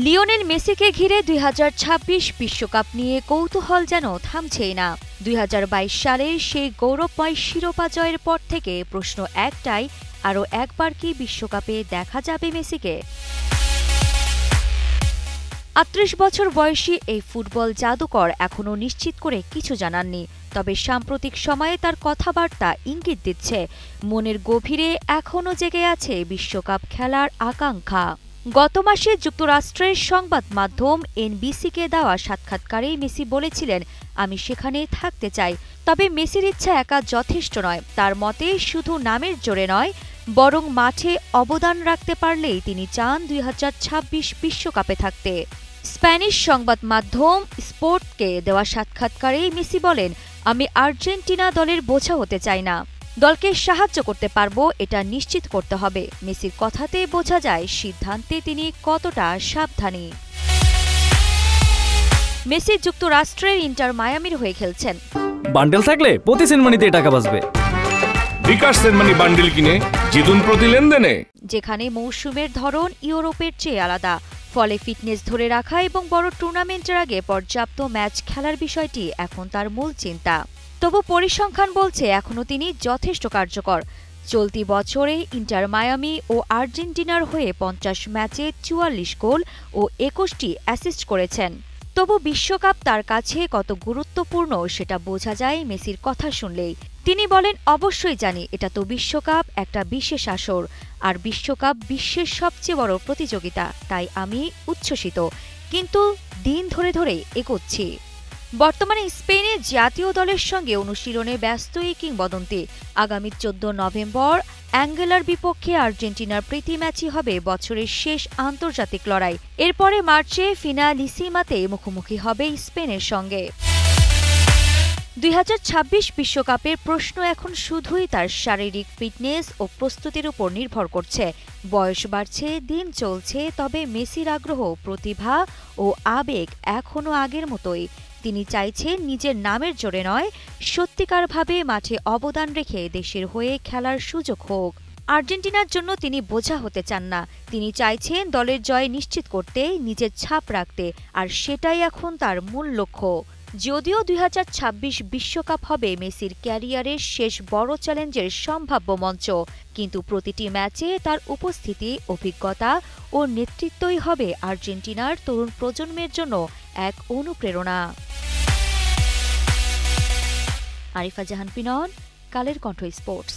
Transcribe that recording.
Lionel মেসিকে ঘিরে ২০২৬ বিশ্বকাপ নিয়ে কৌতূহল যেন থামছেই না। ২০২২ সালের সেই গৌরবময় শিরোপা জয়ের পর থেকে প্রশ্ন একটাই, আরও একবার কি বিশ্বকাপে দেখা যাবে মেসিকে? ৩৮ বছর বয়সী এই ফুটবল জাদুকর এখনও নিশ্চিত করে কিছু জানাননি। তবে সাম্প্রতিক সময়ে তার কথাবার্তা ইঙ্গিত দিচ্ছে মনের গভীরে এখনও জেগে আছে বিশ্বকাপ খেলার আকাঙ্ক্ষা। গত মাসে যুক্তরাষ্ট্রের সংবাদ মাধ্যম এনবিসিকে দেওয়া সাক্ষাৎকারেই মেসি বলেছিলেন, আমি সেখানে থাকতে চাই। তবে মেসির ইচ্ছা একা যথেষ্ট নয়। তার মতে শুধু নামের জোরে নয়, বরং মাঠে অবদান রাখতে পারলেই তিনি চান ২০২৬ বিশ্বকাপে থাকতে। স্প্যানিশ সংবাদ মাধ্যম স্পোর্টকে দেওয়া সাক্ষাৎকারেই মেসি বলেন, আমি আর্জেন্টিনা দলের বোঝা হতে চাই না। দলকে সাহায্য করতে পারব, এটা নিশ্চিত করতে হবে। মেসির কথাতে বোঝা যায় সিদ্ধান্তে তিনি কতটা সাবধানী। মেসি যুক্তরাষ্ট্রের ইন্টার মায়ামির হয়ে খেলছেন। বান্ডেল থাকলে প্রতি সেনমানিতে টাকা বাঁচবে। বিকাশ সেনমানি বান্ডেল কিনে জিতুন প্রতি লেনদেনে। যেখানে মৌসুমের ধরন ইউরোপের চেয়ে আলাদা, ফলে ফিটনেস ধরে রাখা এবং বড় টুর্নামেন্টের আগে পর্যাপ্ত ম্যাচ খেলার বিষয়টি এখন তার মূল চিন্তা। তবু পরিসংখ্যান বলছে এখনও তিনি যথেষ্ট কার্যকর। চলতি বছরে ইন্টার মায়ামি ও আর্জেন্টিনার হয়ে ৫০ ম্যাচে ৪৪ গোল ও ২১টি অ্যাসিস্ট করেছেন। তবু বিশ্বকাপ তার কাছে কত গুরুত্বপূর্ণ সেটা বোঝা যায় মেসির কথা শুনলেই। তিনি বলেন, অবশ্যই জানি এটা তো বিশ্বকাপ, একটা বিশেষ আসর, আর বিশ্বকাপ বিশ্বের সবচেয়ে বড় প্রতিযোগিতা, তাই আমি উচ্ছ্বসিত, কিন্তু দিন ধরে ধরে এগোচ্ছি। বর্তমানে স্পেনের জাতীয় দলের সঙ্গে অনুশীলনে ব্যস্ত এই কিংবদন্তি। আগামী ১৪ নভেম্বর অ্যাঙ্গোলার বিপক্ষে আর্জেন্টিনার প্রীতি ম্যাচই হবে বছরের শেষ আন্তর্জাতিক লড়াই। এরপরে মার্চে ফিনালিসিমাতে মুখোমুখি হবে স্পেনের সঙ্গে। ২০২৬ বিশ্বকাপের প্রশ্ন এখন শুধুই তার শারীরিক ফিটনেস ও প্রস্তুতির উপর নির্ভর করছে। বয়স বাড়ছে, দিন চলছে, তবে মেসির আগ্রহ, প্রতিভা ও আবেগ এখনও আগের মতোই। তিনি চাইছেন নিজের নামের জোরে নয়, সত্যিকারভাবে মাঠে অবদান রেখে দেশের হয়ে খেলার সুযোগ হোক। আর্জেন্টিনার জন্য তিনি বোঝা হতে চান না। তিনি চাইছেন দলের জয় নিশ্চিত করতে, নিজের ছাপ রাখতে, আর সেটাই এখন তার মূল লক্ষ্য। যদিও ২০২৬ বিশ্বকাপ হবে মেসির ক্যারিয়ারের শেষ বড় চ্যালেঞ্জের সম্ভাব্য মঞ্চ, কিন্তু প্রতিটি ম্যাচে তার উপস্থিতি, অভিজ্ঞতা ও নেতৃত্বই হবে আর্জেন্টিনার তরুণ প্রজন্মের জন্য এক অনুপ্রেরণা। আরিফা জাহান পিনন, কালের কণ্ঠ স্পোর্টস।